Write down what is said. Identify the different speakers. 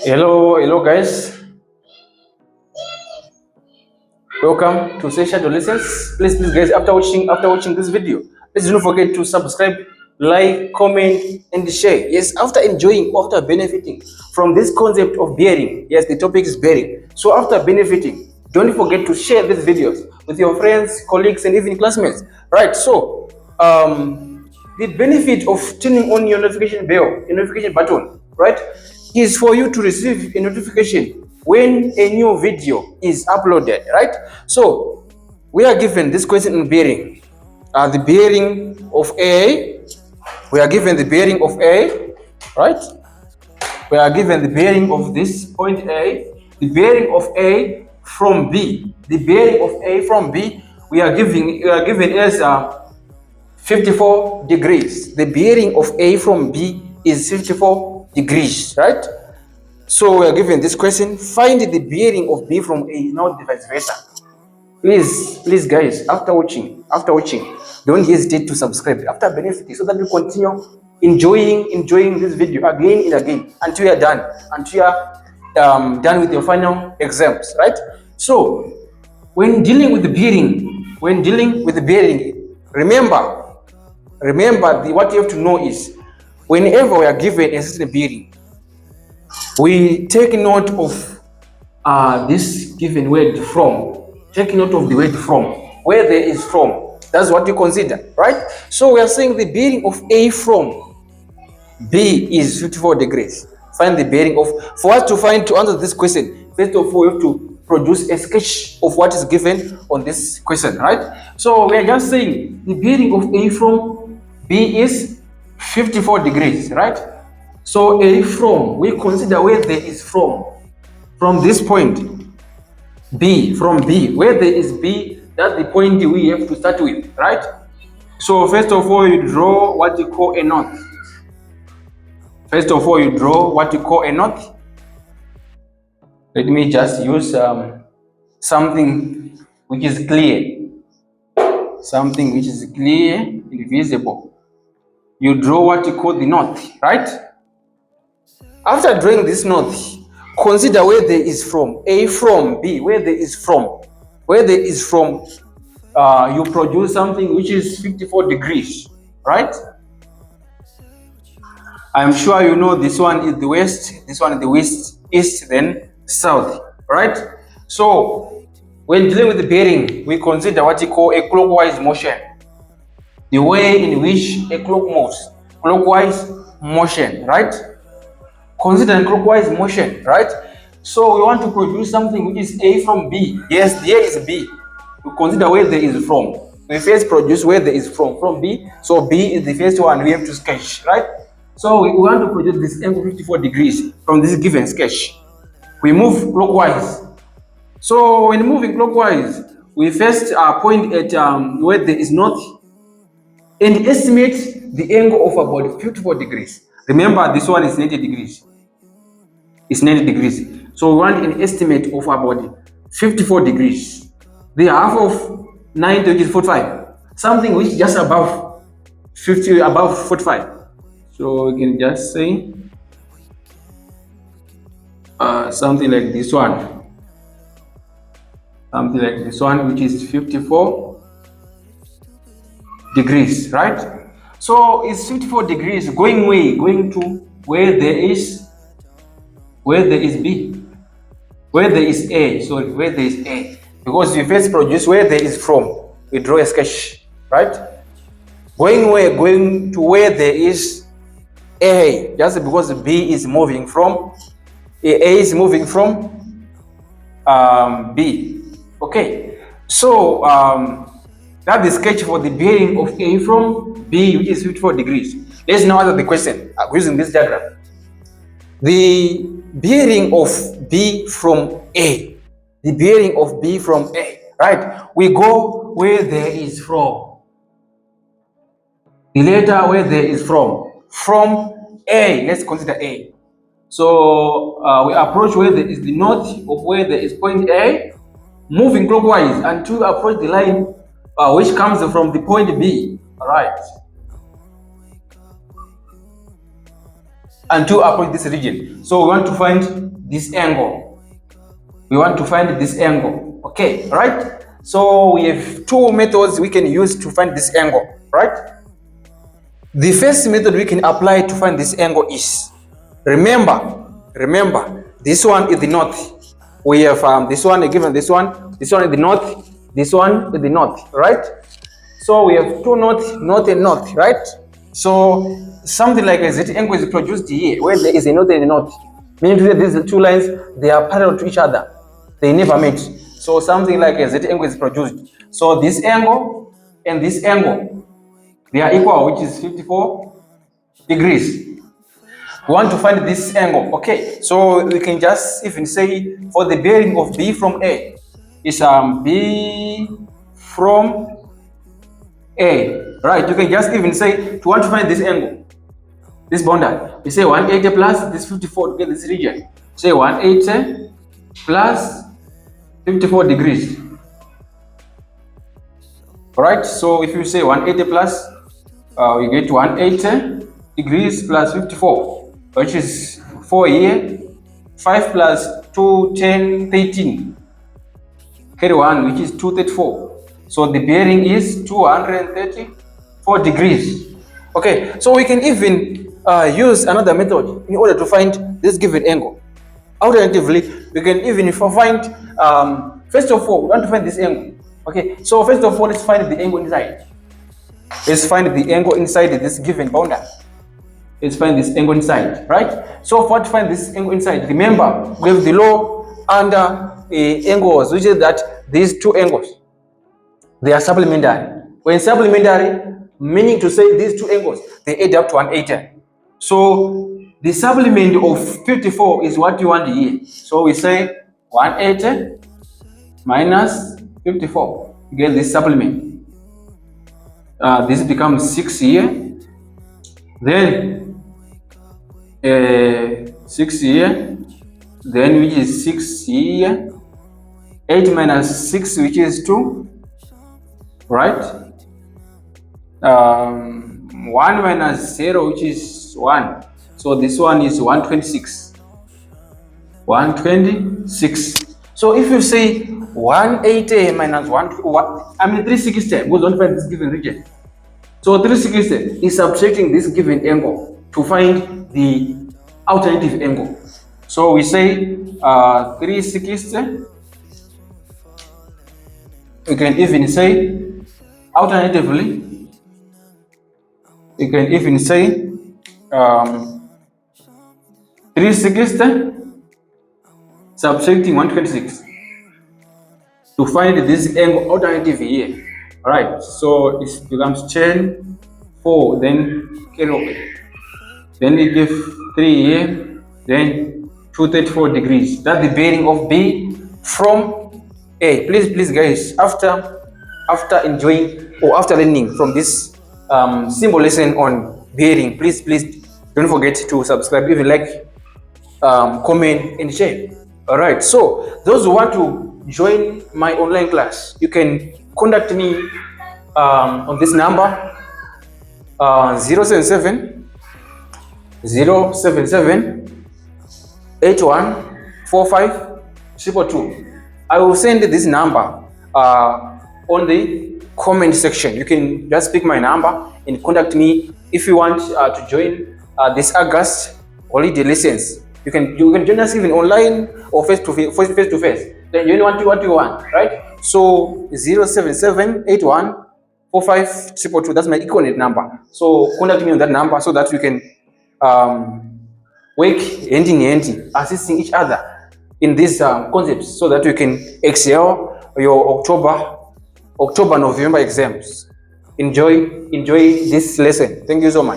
Speaker 1: Hello guys. Welcome to Session Adolescence. Please guys, after watching this video, please don't forget to subscribe, like, comment, and share. Yes, after benefiting from this concept of bearing. Yes, the topic is bearing. So after benefiting, don't forget to share these videos with your friends, colleagues, and even classmates. Right. So the benefit of turning on your notification bell, a notification button, right, is for you to receive a notification when a new video is uploaded, right? So we are given this question in bearing, the bearing of A. We are given the bearing of A, right? We are given the bearing of this point A, the bearing of A from B, the bearing of A from B. We are given as 54 degrees. The bearing of A from B is 54 degrees, right? So we are given this question, find the bearing of B from A, not the vice versa. Please guys, after watching, don't hesitate to subscribe after benefiting so that we continue enjoying this video again and again until you are done with your final exams, right? So when dealing with the bearing, remember what you have to know is whenever we are given a certain bearing, we take note of this given word from. Take note of the word from, where there is from. That's what you consider, right? So we are saying the bearing of A from B is 54 degrees. Find the bearing of, for us to answer this question, first of all, we have to produce a sketch of what is given on this question, right? So we are just saying the bearing of A from B is 54 degrees, right? So A from, we consider where there is from this point. B, from B, where there is B, that's the point we have to start with, right? So first of all, you draw what you call a knot. Let me just use something which is clear. Something which is clear and visible. You draw what you call the knot, right? After drawing this knot, consider where there is from. A from B, where there is from. You produce something which is 54 degrees, right? I'm sure you know this one is the west, this one is the west, east, then south, right? So when dealing with the bearing, we consider what you call a clockwise motion. The way in which a clock moves, clockwise motion, right? Consider clockwise motion, right? So we want to produce something which is A from B. Yes, here is B. We consider where there is from. We first produce where there is from B. So B is the first one we have to sketch, right? So we want to produce this angle 54 degrees from this given sketch. We move clockwise. So when moving clockwise, we first point at where there is north and estimate the angle of about 54 degrees. Remember, this one is 90 degrees. It's 90 degrees. So we want an estimate of about 54 degrees. The half of 90 is 45. Something which is just above 50, above 45. So we can just say something like this one. Something like this one, which is 54 degrees, right? So it's 54 degrees going to where there is B, where there is A, because we first produce where there is from, we draw a sketch, right? Going to where there is A, just because B is moving from A is moving from B. Okay, so that's the sketch for the bearing of A from B, which is 54 degrees. Let's now answer the question using this diagram. The bearing of B from A. The bearing of B from A, right? We go where there is from. The letter where there is from A. Let's consider A. So we approach where there is the knot of where there is point A, moving clockwise until we approach the line which comes from the point B. All right. and 2 approach this region. So we want to find this angle. We want to find this angle. Okay, right? So we have 2 methods we can use to find this angle, right? The first method we can apply to find this angle is, remember, this one is the north. We have this one given this one is the north, this one is the north, right? So we have 2 north and north, right? So something like a Z angle is produced here, where there is a north and a north. Meaning that these 2 lines, they are parallel to each other. They never meet. So something like a Z angle is produced. So this angle and this angle, they are equal, which is 54 degrees. We want to find this angle. Okay, so we can just even say for the bearing of B from A is B from A, right? You can just even say, to want to find this angle, this boundary, we say 180 plus this 54 to get this region. Say 180 plus 54 degrees. Right? So if you say 180 plus, we get 180 degrees plus 54, which is 4 here. 5 plus 2, 10, 13. Carry 1, which is 234. So the bearing is 234 degrees. Okay, so we can even use another method in order to find this given angle. Alternatively, we can even find, first of all, we want to find this angle. Okay, so first of all, let's find the angle inside. Let's find the angle inside this given boundary. Let's find this angle inside, right? So for to find this angle inside, remember, we have the law under angles, which is that these 2 angles, they are supplementary. When supplementary, meaning to say these 2 angles, they add up to 180. So the supplement of 54 is what you want here. So we say 180 minus 54. You get this supplement. This becomes 6 here. Then 6 here. Then which is 6 here. 8 minus 6, which is 2. Right? 1 minus 0, which is 1. So this one is 126. 126. So if you say 180 minus 360, goes on to find this given region. So 360 is subtracting this given angle to find the alternative angle. So we say 360. We can even say, alternatively, we can even say 360 subtracting 126 to find this angle alternative here. All right, so it becomes 10, 4, then carry over. Then we give 3 here, then 234 degrees. That's the bearing of B from A. Please guys, after enjoying or after learning from this simple lesson on bearing, please don't forget to subscribe, if you like, comment and share. All right, so those who want to join my online class, you can contact me on this number, 077 8145 222. I will send this number on the comment section. You can just pick my number and contact me if you want to join this August holiday lessons. You can join us even online or face to face. Then you want what you want, right? So 077 8145 222. That's my Econet number. So contact me on that number so that we can work hand in hand, assisting each other in these concepts, so that we can excel your October, November exams. Enjoy this lesson. Thank you so much.